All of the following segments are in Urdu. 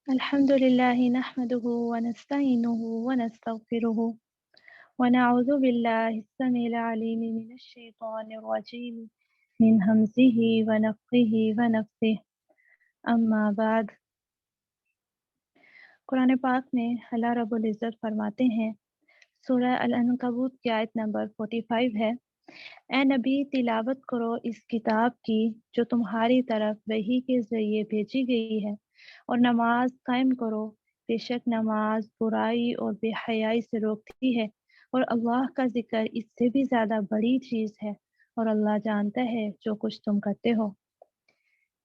الحمد لله نحمده ونستعينه ونستغفره ونعوذ بالله السميع العليم من الشيطان الرجيم من همزه ونفخه ونفثه اما بعد قرآن پاک میں اللہ رب العزت فرماتے ہیں، سورہ العنکبوت کی آیت نمبر 45 ہے، اے نبی تلاوت کرو اس کتاب کی جو تمہاری طرف وحی کے ذریعے بھیجی گئی ہے، اور نماز قائم کرو، بے شک نماز برائی اور بے حیائی سے روکتی ہے، اور اللہ کا ذکر اس سے بھی زیادہ بڑی چیز ہے، اور اللہ جانتا ہے جو کچھ تم کرتے ہو۔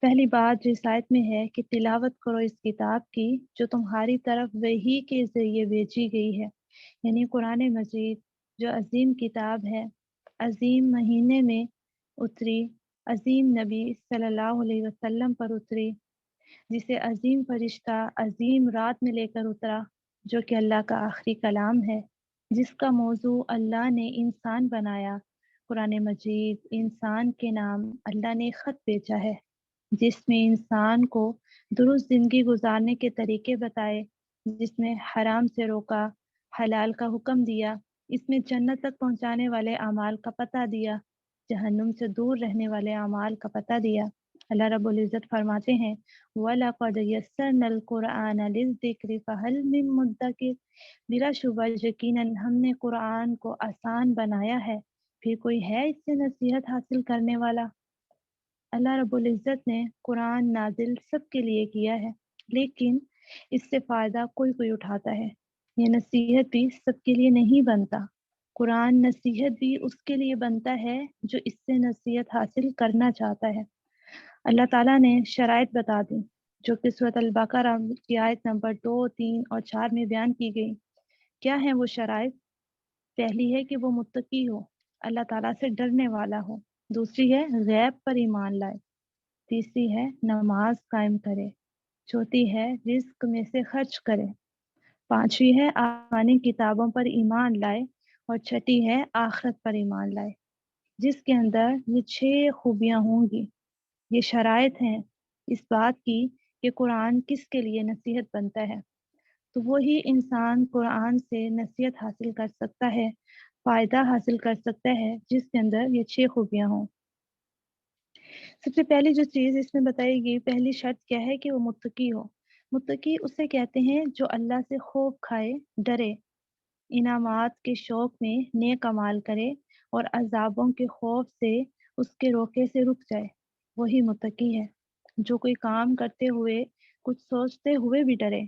پہلی بات جو اس آیت میں ہے کہ تلاوت کرو اس کتاب کی جو تمہاری طرف وحی کے ذریعے بھیجی گئی ہے، یعنی قرآن مجید جو عظیم کتاب ہے، عظیم مہینے میں اتری، عظیم نبی صلی اللہ علیہ وسلم پر اتری، جسے عظیم فرشتہ عظیم رات میں لے کر اترا، جو کہ اللہ کا آخری کلام ہے، جس کا موضوع اللہ نے انسان بنایا۔ قرآن مجید انسان کے نام اللہ نے خط بھیجا ہے، جس میں انسان کو درست زندگی گزارنے کے طریقے بتائے، جس میں حرام سے روکا، حلال کا حکم دیا، اس میں جنت تک پہنچانے والے اعمال کا پتہ دیا، جہنم سے دور رہنے والے اعمال کا پتہ دیا۔ اللہ رب العزت فرماتے ہیں وَلَقَدْ يَسَّرْنَا الْقُرْآنَ لِلذِّكْرِ فَهَلْ مِن مُدَّكِرٍ، بلا شبہ یقیناً ہم نے قرآن کو آسان بنایا ہے، پھر کوئی ہے اس سے نصیحت حاصل کرنے والا۔ اللہ رب العزت نے قرآن نازل سب کے لیے کیا ہے، لیکن اس سے فائدہ کوئی کوئی اٹھاتا ہے۔ یہ نصیحت بھی سب کے لیے نہیں بنتا۔ قرآن نصیحت بھی اس کے لیے بنتا ہے جو اس سے نصیحت حاصل کرنا چاہتا ہے۔ اللہ تعالیٰ نے شرائط بتا دی جو کہ سورۃ البقرہ کی آیت نمبر 2، 3 اور 4 میں بیان کی گئی۔ کیا ہیں وہ شرائط؟ پہلی ہے کہ وہ متقی ہو، اللہ تعالیٰ سے ڈرنے والا ہو۔ دوسری ہے غیب پر ایمان لائے۔ تیسری ہے نماز قائم کرے۔ چوتھی ہے رزق میں سے خرچ کرے۔ پانچویں ہے آسمانی کتابوں پر ایمان لائے، اور چھٹی ہے آخرت پر ایمان لائے، جس کے اندر یہ 6 خوبیاں ہوں گی۔ یہ شرائط ہیں اس بات کی کہ قرآن کس کے لیے نصیحت بنتا ہے، تو وہی انسان قرآن سے نصیحت حاصل کر سکتا ہے، فائدہ حاصل کر سکتا ہے، جس کے اندر یہ 6 خوبیاں ہوں۔ سب سے پہلی جو چیز اس میں بتائی گئی، پہلی شرط کیا ہے کہ وہ متقی ہو۔ متقی اسے کہتے ہیں جو اللہ سے خوف کھائے، ڈرے، انعامات کے شوق میں نیک اعمال کرے، اور عذابوں کے خوف سے اس کے روکے سے رک جائے، وہی متقی ہے۔ جو کوئی کام کرتے ہوئے، کچھ سوچتے ہوئے بھی ڈرے،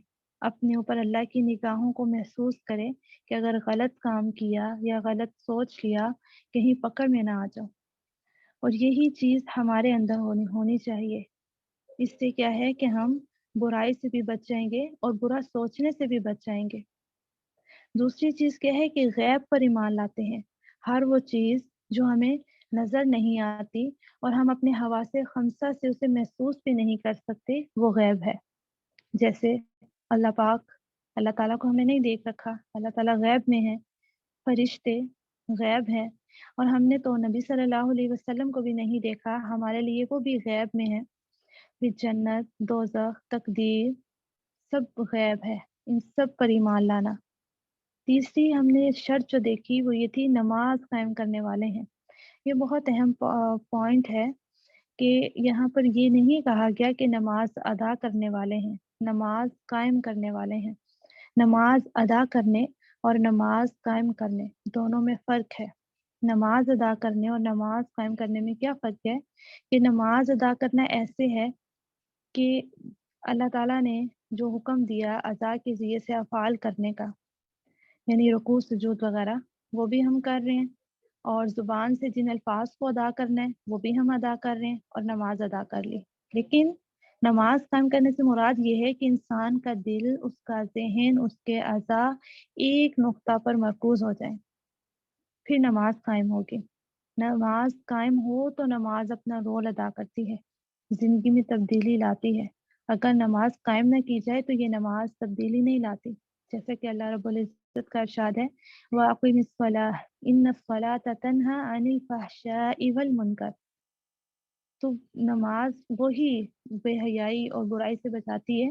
اپنے اوپر اللہ کی نگاہوں کو محسوس کرے کہ اگر غلط کام کیا یا غلط سوچ لیا کہیں پکڑ میں نہ آ جاؤ۔ اور یہی چیز ہمارے اندر ہونی چاہیے۔ اس سے کیا ہے کہ ہم برائی سے بھی بچ جائیں گے اور برا سوچنے سے بھی بچ جائیں گے۔ دوسری چیز کیا ہے کہ غیب پر ایمان لاتے ہیں۔ ہر وہ چیز جو ہمیں نظر نہیں آتی اور ہم اپنے حواس خمسہ سے اسے محسوس بھی نہیں کر سکتے، وہ غیب ہے۔ جیسے اللہ پاک، اللہ تعالیٰ کو ہم نے نہیں دیکھ رکھا، اللہ تعالیٰ غیب میں ہے، فرشتے غیب ہیں، اور ہم نے تو نبی صلی اللہ علیہ وسلم کو بھی نہیں دیکھا، ہمارے لیے وہ بھی غیب میں ہے۔ پھر جنت، دوزخ، تقدیر، سب غیب ہے، ان سب پر ایمان لانا۔ تیسری ہم نے شرط جو دیکھی وہ یہ تھی نماز قائم کرنے والے ہیں۔ یہ بہت اہم پوائنٹ ہے کہ یہاں پر یہ نہیں کہا گیا کہ نماز ادا کرنے والے ہیں، نماز قائم کرنے والے ہیں۔ نماز ادا کرنے اور نماز قائم کرنے دونوں میں فرق ہے۔ نماز ادا کرنے اور نماز قائم کرنے میں کیا فرق ہے کہ نماز ادا کرنا ایسے ہے کہ اللہ تعالیٰ نے جو حکم دیا ادا کے ذریعے سے افعال کرنے کا، یعنی رکوع سجود وغیرہ، وہ بھی ہم کر رہے ہیں، اور زبان سے جن الفاظ کو ادا کرنا ہے وہ بھی ہم ادا کر رہے ہیں، اور نماز ادا کر لی۔ لیکن نماز قائم کرنے سے مراد یہ ہے کہ انسان کا دل، اس کا ذہن، اس کے اعضاء ایک نقطہ پر مرکوز ہو جائیں، پھر نماز قائم ہوگی۔ نماز قائم ہو تو نماز اپنا رول ادا کرتی ہے، زندگی میں تبدیلی لاتی ہے۔ اگر نماز قائم نہ کی جائے تو یہ نماز تبدیلی نہیں لاتی، جیسا کہ اللہ رب العزت کا ارشاد ہے وَأَقِمِ الصَّلَاةَ إِنَّ الصَّلَاةَ تَنْهَى عَنِ الْفَحْشَاءِ وَالْمُنکَرِ۔ تو نماز وہی بے حیائی اور برائی سے بچاتی ہے،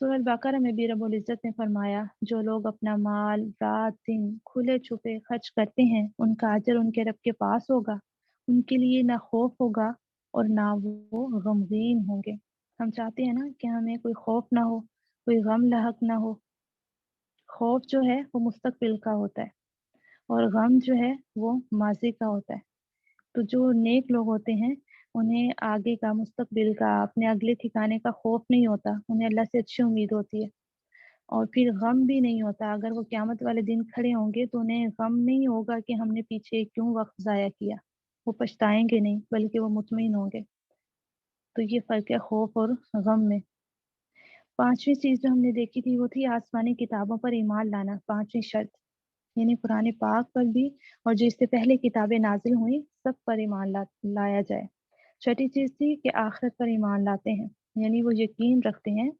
سورہ البقرہ میں بھی رب العزت نے فرمایا جو لوگ اپنا مال رات دن کھلے چھپے خرچ کرتے ہیں ان کا اجر ان کے رب کے پاس ہوگا، ان کے لیے نہ خوف ہوگا اور نہ وہ غمگین ہوں گے۔ ہم چاہتے ہیں نا کہ ہمیں کوئی خوف نہ ہو، کوئی غم لاحق نہ ہو۔ خوف جو ہے وہ مستقبل کا ہوتا ہے اور غم جو ہے وہ ماضی کا ہوتا ہے۔ تو جو نیک لوگ ہوتے ہیں انہیں آگے کا، مستقبل کا، اپنے اگلے ٹھکانے کا خوف نہیں ہوتا، انہیں اللہ سے اچھی امید ہوتی ہے اور پھر غم بھی نہیں ہوتا۔ اگر وہ قیامت والے دن کھڑے ہوں گے تو انہیں غم نہیں ہوگا کہ ہم نے پیچھے کیوں وقت ضائع کیا، وہ پچھتائیں گے نہیں بلکہ وہ مطمئن ہوں گے۔ تو یہ فرق ہے خوف اور غم میں۔ پانچویں چیز جو ہم نے دیکھی تھی وہ تھی آسمانی کتابوں پر ایمان لانا، پانچویں شرط، یعنی قرآن پاک پر بھی اور جو اس سے پہلے کتابیں نازل ہوئیں سب پر ایمان لایا جائے۔ چھٹی چیز تھی کہ آخرت پر ایمان لاتے ہیں، یعنی وہ یقین رکھتے ہیں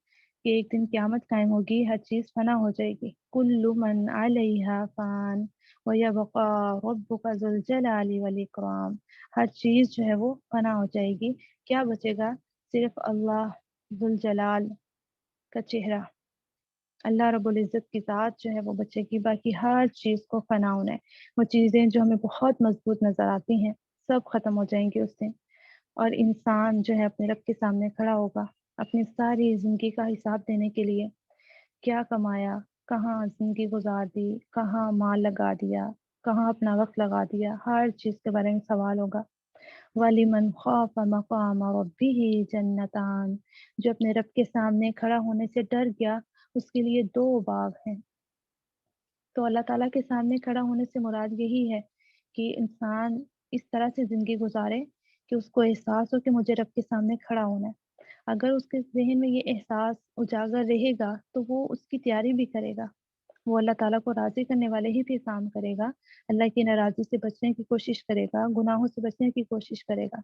کہ ایک دن قیامت قائم ہوگی، ہر چیز فنا ہو جائے گی۔ کل من علیہا فان ویبقا ربک ذو الجلال والاکرام، ہر چیز جو ہے وہ فنا ہو جائے گی، کیا بچے گا؟ صرف اللہ ذو الجلال کا چہرہ، اللہ رب العزت کی ذات جو ہے وہ بچے گی، باقی ہر چیز کو فنا ہونا ہے۔ وہ چیزیں جو ہمیں بہت مضبوط نظر آتی ہیں سب ختم ہو جائیں گی اس دن، اور انسان جو ہے اپنے رب کے سامنے کھڑا ہوگا اپنی ساری زندگی کا حساب دینے کے لیے۔ کیا کمایا، کہاں زندگی گزار دی، کہاں مال لگا دیا، کہاں اپنا وقت لگا دیا، ہر چیز کے بارے میں سوال ہوگا۔ وَلِمَنْ خَافَ مَقَامَ رَبِّهِ جَنَّتَانِ، جو اپنے رب کے سامنے کھڑا ہونے سے ڈر گیا اس کے لیے دو باغ ہیں۔ تو اللہ تعالیٰ کے سامنے کھڑا ہونے سے مراد یہی ہے کہ انسان اس طرح سے زندگی گزارے کہ اس کو احساس ہو کہ مجھے رب کے سامنے کھڑا ہونا ہے۔ اگر اس کے ذہن میں یہ احساس اجاگر رہے گا تو وہ اس کی تیاری بھی کرے گا، وہ اللہ تعالیٰ کو راضی کرنے والے ہی پھر کام کرے گا، اللہ کی ناراضی سے بچنے کی کوشش کرے گا، گناہوں سے بچنے کی کوشش کرے گا،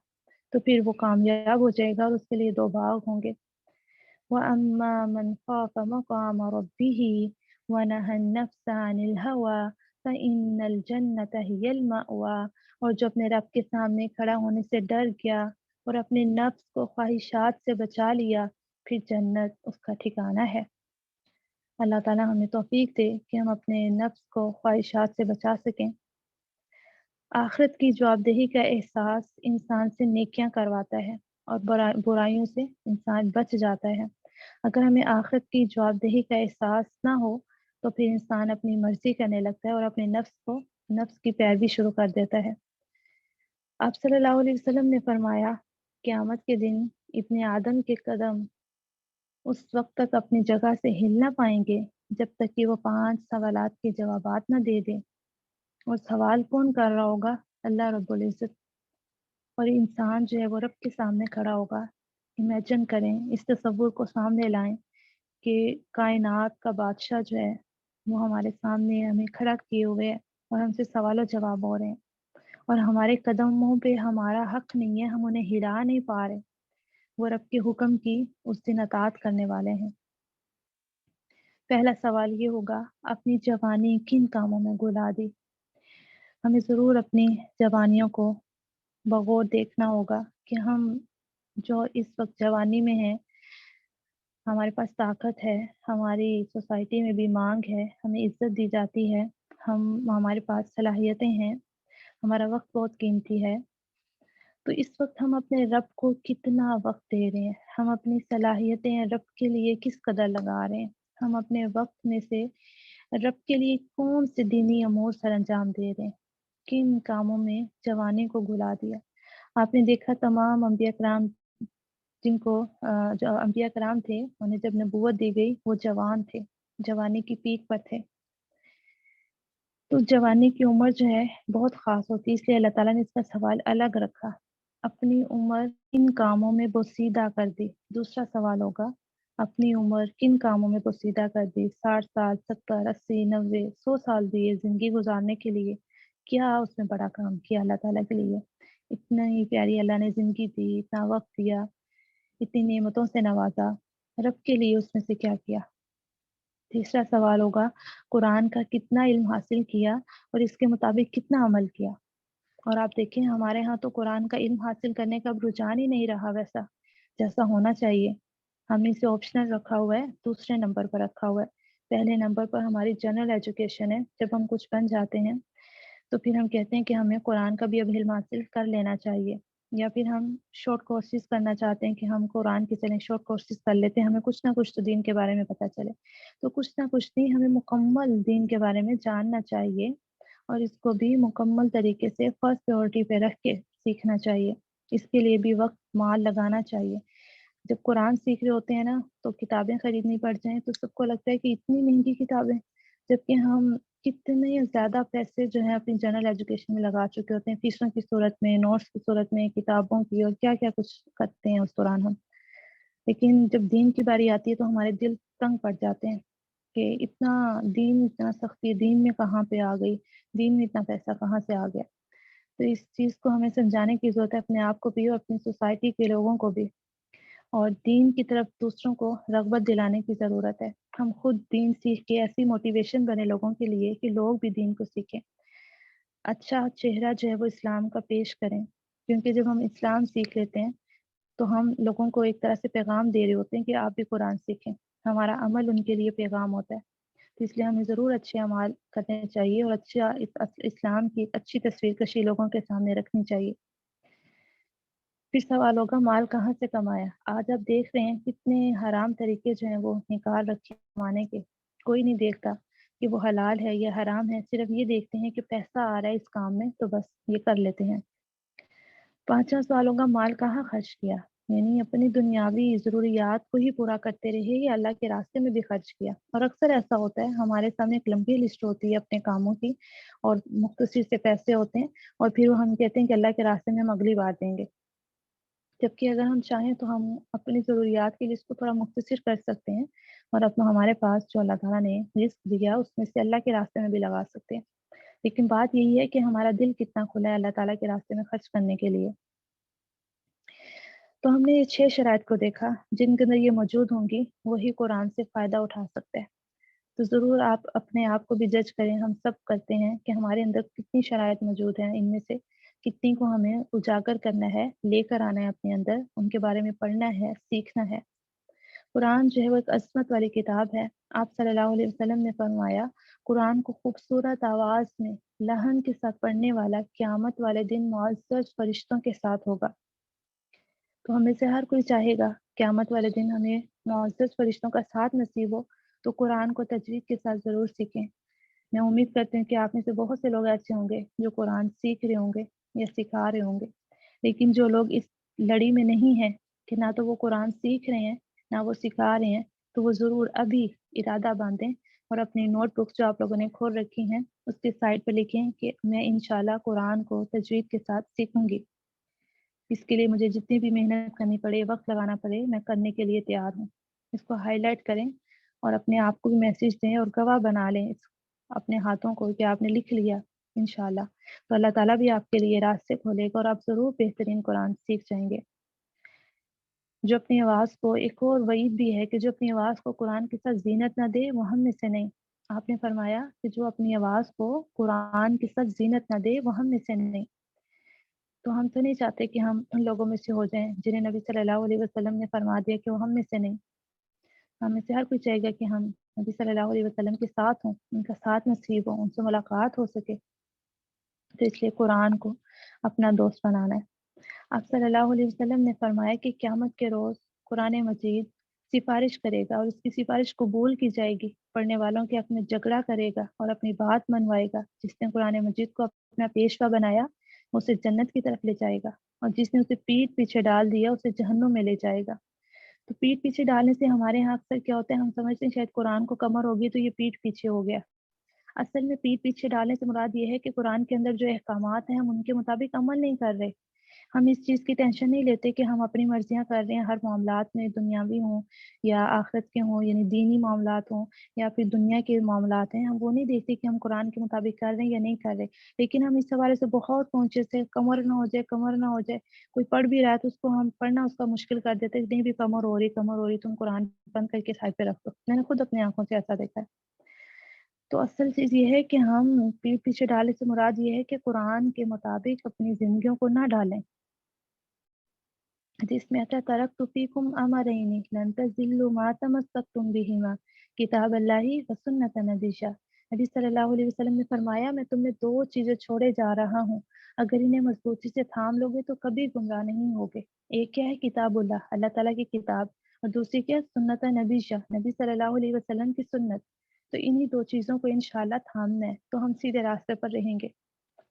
تو پھر وہ کامیاب ہو جائے گا اور اس کے لیے دو باغ ہوں گے۔ وَأَمَّا مَنْ خَافَ مَقَامَ رَبِّهِ وَنَهَى النَّفْسَ عَنِ الْهَوَىٰ فَإِنَّ الْجَنَّةَ هِيَ الْمَأْوَىٰ، اور جو اپنے رب کے سامنے کھڑا ہونے سے ڈر گیا اور اپنے نفس کو خواہشات سے بچا لیا، پھر جنت اس کا ٹھکانہ ہے۔ اللہ تعالیٰ ہمیں توفیق دے کہ ہم اپنے نفس کو خواہشات سے بچا سکیں۔ آخرت کی جوابدہی کا احساس انسان سے نیکیاں کرواتا ہے اور برائیوں سے انسان بچ جاتا ہے۔ اگر ہمیں آخرت کی جوابدہی کا احساس نہ ہو تو پھر انسان اپنی مرضی کرنے لگتا ہے اور اپنے نفس کی پیروی شروع کر دیتا ہے۔ آپ صلی اللہ علیہ وسلم نے فرمایا قیامت کے دن ابن آدم کے قدم اس وقت تک اپنی جگہ سے ہل نہ پائیں گے جب تک کہ وہ 5 سوالات کے جوابات نہ دے دیں، اور سوال کون کر رہا ہوگا؟ اللہ رب العزت، اور انسان جو ہے وہ رب کے سامنے کھڑا ہوگا۔ امیجن کریں، اس تصور کو سامنے لائیں کہ کائنات کا بادشاہ جو ہے وہ ہمارے سامنے ہمیں کھڑا کیے ہوئے ہے اور ہم سے سوال و جواب ہو رہے ہیں، اور ہمارے قدموں پہ ہمارا حق نہیں ہے، ہم انہیں ہلا نہیں پا رہے۔ وہ رب کے حکم کی اس دن اطاعت کرنے والے ہیں۔ پہلا سوال یہ ہوگا، اپنی جوانی کن کاموں میں گلا دی؟ ہمیں ضرور اپنی جوانیوں کو بغور دیکھنا ہوگا کہ ہم جو اس وقت جوانی میں ہیں، ہمارے پاس طاقت ہے، ہماری سوسائٹی میں بھی مانگ ہے، ہمیں عزت دی جاتی ہے، ہمارے پاس صلاحیتیں ہیں، ہمارا وقت بہت قیمتی ہے، تو اس وقت ہم اپنے رب کو کتنا وقت دے رہے ہیں، ہم اپنی صلاحیتیں رب کے لیے کس قدر لگا رہے ہیں، ہم اپنے وقت میں سے رب کے لیے کون سے دینی امور سر انجام دے رہے ہیں، کن کاموں میں جوانی کو گلا دیا۔ آپ نے دیکھا تمام انبیاء کرام جو انبیاء کرام تھے انہیں جب نبوت دی گئی وہ جوان تھے، جوانی کی پیک پر تھے۔ تو جوانی کی عمر جو ہے بہت خاص ہوتی ہے، اس لیے اللہ تعالیٰ نے اس کا سوال الگ رکھا، اپنی عمر کن کاموں میں بوسیدہ کر دی۔ دوسرا سوال ہوگا، اپنی عمر کن کاموں میں بوسیدہ کر دی؟ 60 سال، 70، 80، 90، 100 سال دیے زندگی گزارنے کے لیے، کیا اس میں بڑا کام کیا اللہ تعالیٰ کے لیے؟ اتنا ہی پیاری اللہ نے زندگی دی، اتنا وقت دیا، اتنی نعمتوں سے نوازا، رب کے لیے اس میں سے کیا کیا؟ تیسرا سوال ہوگا، قرآن کا کتنا علم حاصل کیا اور اس کے مطابق کتنا عمل کیا؟ اور آپ دیکھیں ہمارے ہاں تو قرآن کا علم حاصل کرنے کا اب رجحان ہی نہیں رہا ویسا جیسا ہونا چاہیے۔ ہم نے اسے آپشنل رکھا ہوا ہے، دوسرے نمبر پر رکھا ہوا ہے۔ پہلے نمبر پر ہماری جنرل ایجوکیشن ہے، جب ہم کچھ بن جاتے ہیں تو پھر ہم کہتے ہیں کہ ہمیں قرآن کا بھی اب علم حاصل کر لینا چاہیے، یا پھر ہم شارٹ کورسز کرنا چاہتے ہیں کہ ہم قرآن کے چلیں شارٹ کورسز کر لیتے ہیں، ہمیں کچھ نہ کچھ تو دین کے بارے میں پتہ چلے۔ تو کچھ نہ کچھ نہیں، ہمیں مکمل دین کے بارے میں جاننا چاہیے، اور اس کو بھی مکمل طریقے سے فرسٹ پریورٹی پہ رکھ کے سیکھنا چاہیے۔ اس کے لیے بھی وقت مال لگانا چاہیے۔ جب قرآن سیکھ رہے ہوتے ہیں نا تو کتابیں خریدنی پڑ جائیں تو سب کو لگتا ہے کہ اتنی مہنگی کتابیں، جبکہ ہم کتنے زیادہ پیسے جو ہیں اپنی جنرل ایجوکیشن میں لگا چکے ہوتے ہیں، فیسوں کی صورت میں، نوٹس کی صورت میں، کتابوں کی، اور کیا کیا کچھ کرتے ہیں اس دوران ہم۔ لیکن جب دین کی باری آتی ہے تو ہمارے دل تنگ پڑ جاتے ہیں کہ اتنا دین، اتنا سختی دین میں کہاں پہ آ گئی، دین میں اتنا پیسہ کہاں سے آ گیا۔ تو اس چیز کو ہمیں سمجھانے کی ضرورت ہے، اپنے آپ کو بھی اور اپنی سوسائٹی کے لوگوں کو بھی، اور دین کی طرف دوسروں کو رغبت دلانے کی ضرورت ہے۔ ہم خود دین سیکھ کے ایسی موٹیویشن بنے لوگوں کے لیے کہ لوگ بھی دین کو سیکھیں، اچھا چہرہ جو ہے وہ اسلام کا پیش کریں، کیونکہ جب ہم اسلام سیکھ لیتے ہیں تو ہم لوگوں کو ایک طرح سے پیغام دے رہے ہوتے ہیں کہ آپ بھی قرآن سیکھیں، ہمارا عمل ان کے لیے پیغام ہوتا ہے۔ تو اس لیے ہمیں ضرور اچھے اعمال کرنے چاہیے، اور اچھا اسلام کی اچھی تصویر کشی لوگوں کے سامنے رکھنی چاہیے۔ پھر سوال ہوگا مال کہاں سے کمایا؟ آج آپ دیکھ رہے ہیں کتنے حرام طریقے جو ہیں وہ نکال رکھے کمانے کے، کوئی نہیں دیکھتا کہ وہ حلال ہے یا حرام ہے، صرف یہ دیکھتے ہیں کہ پیسہ آ رہا ہے اس کام میں تو بس یہ کر لیتے ہیں۔ پانچواں سوال ہوگا مال کہاں خرچ کیا؟ یعنی اپنی دنیاوی ضروریات کو ہی پورا کرتے رہے یا اللہ کے راستے میں بھی خرچ کیا؟ اور اکثر ایسا ہوتا ہے، ہمارے سامنے ایک لمبی لسٹ ہوتی ہے اپنے کاموں کی، اور مختصر سے پیسے ہوتے ہیں، اور پھر ہم کہتے ہیں کہ اللہ کے راستے میں ہم اگلی بار دیں گے، جبکہ اگر ہم چاہیں تو ہم اپنی ضروریات کی لسٹ کو تھوڑا مختصر کر سکتے ہیں، اور اپنا ہمارے پاس جو اللہ تعالیٰ نے رزق دیا اس میں سے اللہ کے راستے میں بھی لگا سکتے ہیں۔ لیکن بات یہی ہے کہ ہمارا دل کتنا کھلا ہے اللہ تعالیٰ کے راستے میں خرچ کرنے کے لیے۔ تو ہم نے یہ 6 شرائط کو دیکھا، جن کے اندر یہ موجود ہوں گی وہی قرآن سے فائدہ اٹھا سکتا ہے۔ تو ضرور آپ اپنے آپ کو بھی جج کریں، ہم سب کرتے ہیں کہ ہمارے اندر کتنی شرائط موجود ہیں، ان میں سے کتنی کو ہمیں اجاگر کرنا ہے، لے کر آنا ہے اپنے اندر، ان کے بارے میں پڑھنا ہے، سیکھنا ہے۔ قرآن جو ہے وہ ایک عظمت والی کتاب ہے۔ آپ صلی اللہ علیہ وسلم نے فرمایا قرآن کو خوبصورت آواز میں لہن کے ساتھ پڑھنے والا قیامت والے دن معزز فرشتوں کے ساتھ ہوگا۔ تو ہمیں سے ہر کوئی چاہے گا قیامت والے دن ہمیں معزز فرشتوں کا ساتھ نصیب ہو، تو قرآن کو تجوید کے ساتھ ضرور سیکھیں۔ میں امید کرتی ہوں کہ آپ میں سے بہت سے لوگ ایسے ہوں گے جو قرآن سیکھ رہے ہوں گے یا سکھا رہے ہوں گے، لیکن جو لوگ اس لڑی میں نہیں ہیں کہ نہ تو وہ قرآن سیکھ رہے ہیں نہ وہ سکھا رہے ہیں، تو وہ ضرور ابھی ارادہ باندھیں اور اپنی نوٹ بکس جو آپ لوگوں نے کھول رکھی ہیں اس کے سائڈ پہ لکھیں کہ میں انشاءاللہ قرآن کو تجوید کے ساتھ سیکھوں گی۔ اس کے لیے مجھے جتنی بھی محنت کرنی پڑے، وقت لگانا پڑے، میں کرنے کے لیے تیار ہوں۔ اس کو ہائی لائٹ کریں اور اپنے آپ کو بھی میسیج دیں اور گواہ بنا لیں اس اپنے ہاتھوں کو کہ آپ نے لکھ لیا انشاءاللہ۔ تو اللہ تعالیٰ بھی آپ کے لیے راستے کھولے گا اور آپ ضرور بہترین قرآن سیکھ جائیں گے۔ جو اپنی آواز کو، ایک اور وعید بھی ہے کہ جو اپنی آواز کو قرآن کے ساتھ زینت نہ دے وہ ہم میں سے نہیں۔ آپ نے فرمایا کہ جو اپنی آواز کو قرآن کے ساتھ زینت نہ دے وہ ہم میں سے نہیں۔ تو ہم تو نہیں چاہتے کہ ہم ان لوگوں میں سے ہو جائیں جنہیں نبی صلی اللہ علیہ وسلم نے فرما دیا کہ وہ ہم میں سے نہیں۔ ہم میں سے ہر کوئی چاہے گا کہ ہم نبی صلی اللہ علیہ وسلم کے ساتھ ہوں، ان کا ساتھ نصیب ہو، ان سے ملاقات ہو سکے۔ تو اس لیے قرآن کو اپنا دوست بنانا ہے۔ آپ صلی اللہ علیہ وسلم نے فرمایا کہ قیامت کے روز قرآن مجید سفارش کرے گا اور اس کی سفارش قبول کی جائے گی، پڑھنے والوں کے حق میں جھگڑا کرے گا اور اپنی بات منوائے گا۔ جس نے قرآن مجید کو اپنا پیشوا بنایا اسے جنت کی طرف لے جائے گا، اور جس نے اسے پیٹھ پیچھے ڈال دیا اسے جہنم میں لے جائے گا۔ تو پیٹھ پیچھے ڈالنے سے ہمارے یہاں اکثر کیا ہوتا ہے، ہم سمجھتے ہیں شاید قرآن کو کمر ہوگی تو یہ پیٹھ پیچھے ہو گیا۔ اصل میں پیٹھ پیچھے ڈالنے سے مراد یہ ہے کہ قرآن کے اندر جو احکامات ہیں ہم ان کے مطابق عمل نہیں کر رہے۔ ہم اس چیز کی ٹینشن نہیں لیتے کہ ہم اپنی مرضیاں کر رہے ہیں ہر معاملات میں، دنیاوی ہوں یا آخرت کے ہوں، یعنی دینی معاملات ہوں یا پھر دنیا کے معاملات ہیں، ہم وہ نہیں دیکھتے کہ ہم قرآن کے مطابق کر رہے ہیں یا نہیں کر رہے۔ لیکن ہم اس حوالے سے بہت کانشیس ہے، کمر نہ ہو جائے، کمر نہ ہو جائے۔ کوئی پڑھ بھی رہا ہے تو اس کو ہم پڑھنا اس کا مشکل کر دیتے ہیں، نہیں بھی کمر ہو رہی، کمر ہو رہی، تم قرآن بند کر کے سائڈ پہ رکھ دو۔ میں نے خود اپنی آنکھوں سے ایسا دیکھا ہے۔ تو اصل چیز یہ ہے کہ ہم پیٹھ پیچھے ڈالنے سے مراد یہ ہے کہ قرآن کے مطابق اپنی زندگیوں کو نہ ڈالیں۔ حدیث میں آتا ہے ترکت فیکم امرین لن تضلوا ما تمسکتم بہما کتاب اللہ و سنت نبیہ۔ نبی صلی اللہ علیہ وسلم نے فرمایا میں تمہیں دو چیزیں چھوڑے جا رہا ہوں، اگر انہیں مضبوطی سے تھام لو گے تو کبھی گمراہ نہیں ہوگے۔ ایک کیا ہے؟ کتاب اللہ، اللہ تعالیٰ کی کتاب، اور دوسری کیا؟ سنت نبیہ، نبی صلی اللہ علیہ وسلم کی سنت۔ تو انہی دو چیزوں کو انشاءاللہ تھامنا ہے تو ہم سیدھے راستے پر رہیں گے۔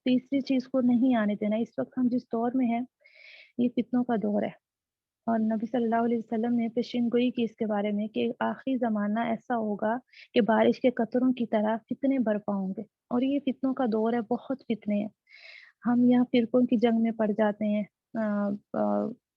تیسری چیز کو نہیں آنے دینا۔ اس وقت ہم جس دور میں ہیں یہ فتنوں کا دور ہے، اور نبی صلی اللہ علیہ وسلم نے پیشین گوئی کی اس کے بارے میں کہ آخری زمانہ ایسا ہوگا کہ بارش کے قطروں کی طرح فتنے برپا ہوں گے، اور یہ فتنوں کا دور ہے، بہت فتنے ہیں۔ ہم یہاں فرقوں کی جنگ میں پڑ جاتے ہیں،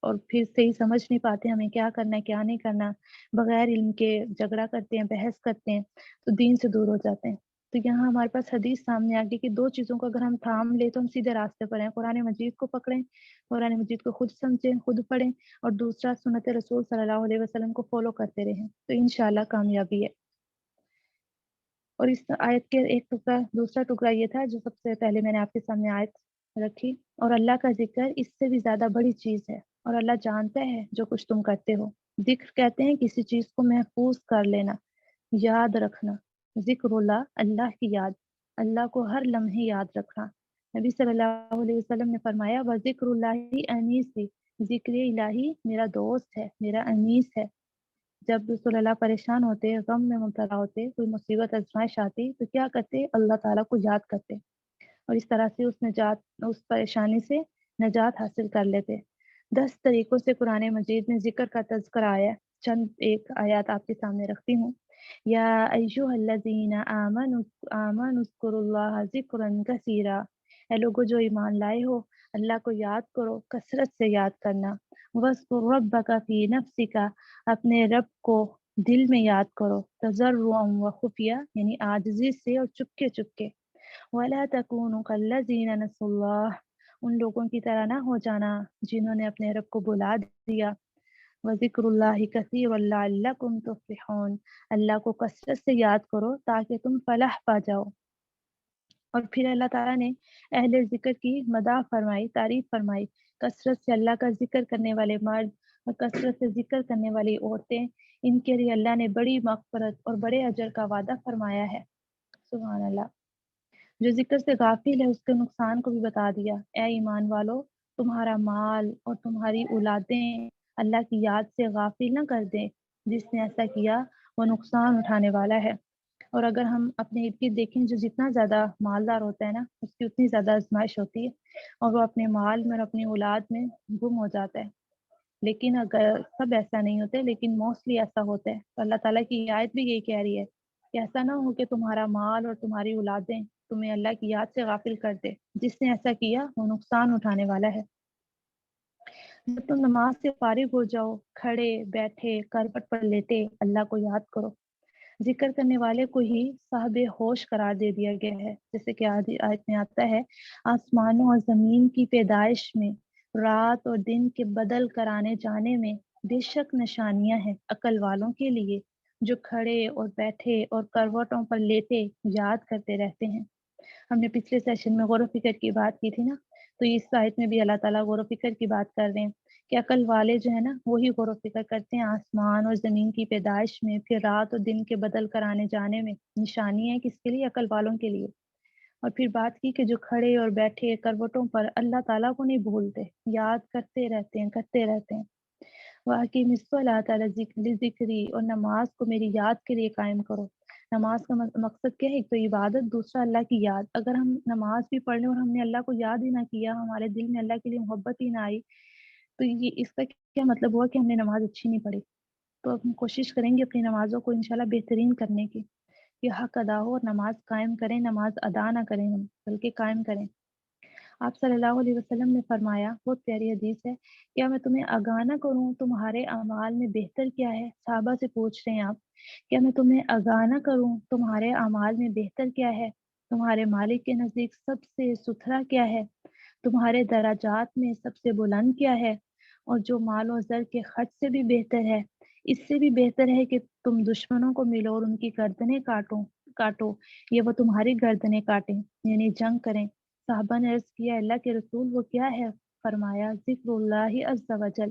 اور پھر صحیح سمجھ نہیں پاتے ہمیں کیا کرنا ہے کیا نہیں کرنا، بغیر علم کے جھگڑا کرتے ہیں، بحث کرتے ہیں، تو دین سے دور ہو جاتے ہیں۔ تو یہاں ہمارے پاس حدیث سامنے آ گئی کہ دو چیزوں کو اگر ہم تھام لیں تو ہم سیدھے راستے پر ہیں۔ قرآن مجید کو پکڑیں، قرآن مجید کو خود سمجھیں، خود پڑھیں، اور دوسرا سنت رسول صلی اللہ علیہ وسلم کو فالو کرتے رہیں، تو انشاءاللہ کامیابی ہے۔ اور اس آیت کے ایک ٹکڑا، دوسرا ٹکڑا یہ تھا جو سب سے پہلے میں نے آپ کے سامنے آیت رکھی، اور اللہ کا ذکر اس سے بھی زیادہ بڑی چیز ہے، اور اللہ جانتا ہے جو کچھ تم کرتے ہو۔ ذکر کہتے ہیں کسی چیز کو محفوظ کر لینا، یاد رکھنا۔ ذکر اللہ، اللہ کی یاد، اللہ کو ہر لمحے یاد رکھنا۔ نبی صلی اللہ علیہ وسلم نے فرمایا وَذِكْرُ اللَّهِ أَنِيسِ، ذکر الہی میرا دوست ہے، میرا انیس ہے۔ جب رسول اللہ پریشان ہوتے، غم میں مبتلا ہوتے، کوئی مصیبت آزمائش آتی تو کیا کرتے؟ اللہ تعالیٰ کو یاد کرتے، اور اس طرح سے اس پریشانی سے نجات حاصل کر لیتے۔ 10 طریقوں سے قرآن مجید میں ذکر کا تذکرہ آیا ہے۔ چند ایک آیات آپ کے سامنے رکھتی ہوں۔ یا ایھا الذین آمنوا اذکروا اللہ ذکرا کثیرا، اے لوگو جو ایمان لائے ہو، اللہ کو یاد کرو، کثرت سے یاد کرنا۔ واذکر ربک فی نفسک، اپنے رب کو دل میں یاد کرو، تضرعا و خفیہ، یعنی عاجزی سے اور چپکے چپکے۔ وَلَا تَكُونُوا كَالَّذِينَ نَسُوا اللَّهَ، ان لوگوں کی طرح نہ ہو جانا جنہوں نے اپنے رب کو بھلا دیا۔ وَذِكْرُ اللَّهِ كَثِيرًا لَعَلَّكُمْ تُفْلِحُونَ، اللہ کو کثرت سے یاد کرو تاکہ تم فلاح پا جاؤ۔ اور پھر اللہ تعالیٰ نے اہل ذکر کی مدح فرمائی، تعریف فرمائی۔ کثرت سے اللہ کا ذکر کرنے والے مرد اور کثرت سے ذکر کرنے والی عورتیں، ان کے لیے اللہ نے بڑی مغفرت اور بڑے اجر کا وعدہ فرمایا ہے۔ سبحان اللہ۔ جو ذکر سے غافل ہے اس کے نقصان کو بھی بتا دیا۔ اے ایمان والو، تمہارا مال اور تمہاری اولادیں اللہ کی یاد سے غافل نہ کر دیں، جس نے ایسا کیا وہ نقصان اٹھانے والا ہے۔ اور اگر ہم اپنے ارد گرد دیکھیں، جو جتنا زیادہ مالدار ہوتا ہے نا، اس کی اتنی زیادہ آزمائش ہوتی ہے، اور وہ اپنے مال میں اور اپنی اولاد میں گم ہو جاتا ہے۔ لیکن اگر سب ایسا نہیں ہوتے، لیکن موسٹلی ایسا ہوتا ہے، تو اللہ تعالیٰ کی آیت بھی یہی کہہ رہی ہے کہ ایسا نہ ہو کہ تمہارا مال اور تمہاری اولادیں تمہیں اللہ کی یاد سے غافل کر دے۔ جس نے ایسا کیا وہ نقصان اٹھانے والا ہے۔ جب تم نماز سے فارغ ہو جاؤ، کھڑے بیٹھے کروٹ پر لیٹے اللہ کو یاد کرو۔ ذکر کرنے والے کو ہی صاحب ہوش قرار دے دیا گیا ہے، جیسے کہ آیت میں آتا ہے آسمانوں اور زمین کی پیدائش میں، رات اور دن کے بدل کر آنے جانے میں بے شک نشانیاں ہیں عقل والوں کے لیے، جو کھڑے اور بیٹھے اور کروٹوں پر لیٹے یاد کرتے رہتے ہیں۔ ہم نے پچھلے سیشن میں غور و فکر کی بات کی تھی نا، تو اس آیت میں بھی اللہ تعالیٰ غور و فکر کی بات کر رہے ہیں کہ عقل والے جو ہے نا وہی غور و فکر کرتے ہیں آسمان اور زمین کی پیدائش میں، پھر رات اور دن کے بدل کر آنے جانے میں۔ نشانی ہے کس کے لیے؟ عقل والوں کے لیے۔ اور پھر بات کی کہ جو کھڑے اور بیٹھے کروٹوں پر اللہ تعالیٰ کو نہیں بھولتے، یاد کرتے رہتے ہیں، کرتے رہتے ہیں۔ واقعی الصلاۃ لذکری، اور نماز کو میری یاد کے لیے قائم کرو۔ نماز کا مقصد کیا ہے؟ ایک تو عبادت، دوسرا اللہ کی یاد۔ اگر ہم نماز بھی پڑھ لیں اور ہم نے اللہ کو یاد ہی نہ کیا، ہمارے دل میں اللہ کے لیے محبت ہی نہ آئی، تو یہ اس کا کیا مطلب ہوا کہ ہم نے نماز اچھی نہیں پڑھی۔ تو ہم کوشش کریں گے اپنی نمازوں کو انشاءاللہ بہترین کرنے کی، کہ حق ادا ہو، اور نماز قائم کریں، نماز ادا نہ کریں ہم، بلکہ قائم کریں۔ آپ صلی اللہ علیہ وسلم نے فرمایا، بہت پیاری حدیث ہے، کیا میں تمہیں آگاہ نہ کروں تمہارے اعمال میں بہتر کیا ہے؟ صحابہ سے پوچھ رہے ہیں آپ، کیا میں تمہیں آگاہ نہ کروں تمہارے اعمال میں بہتر کیا ہے؟ تمہارے مالک کے نزدیک سب سے ستھرا کیا ہے؟ تمہارے درجات میں سب سے بلند کیا ہے؟ اور جو مال و زر کے خرچ سے بھی بہتر ہے، اس سے بھی بہتر ہے کہ تم دشمنوں کو ملو اور ان کی گردنیں کاٹو، یا وہ تمہاری گردنیں کاٹیں، یعنی جنگ کریں۔ صحابہ نے عرض کیا اللہ کے رسول وہ کیا ہے؟ فرمایا ذکر اللہ عز و جل،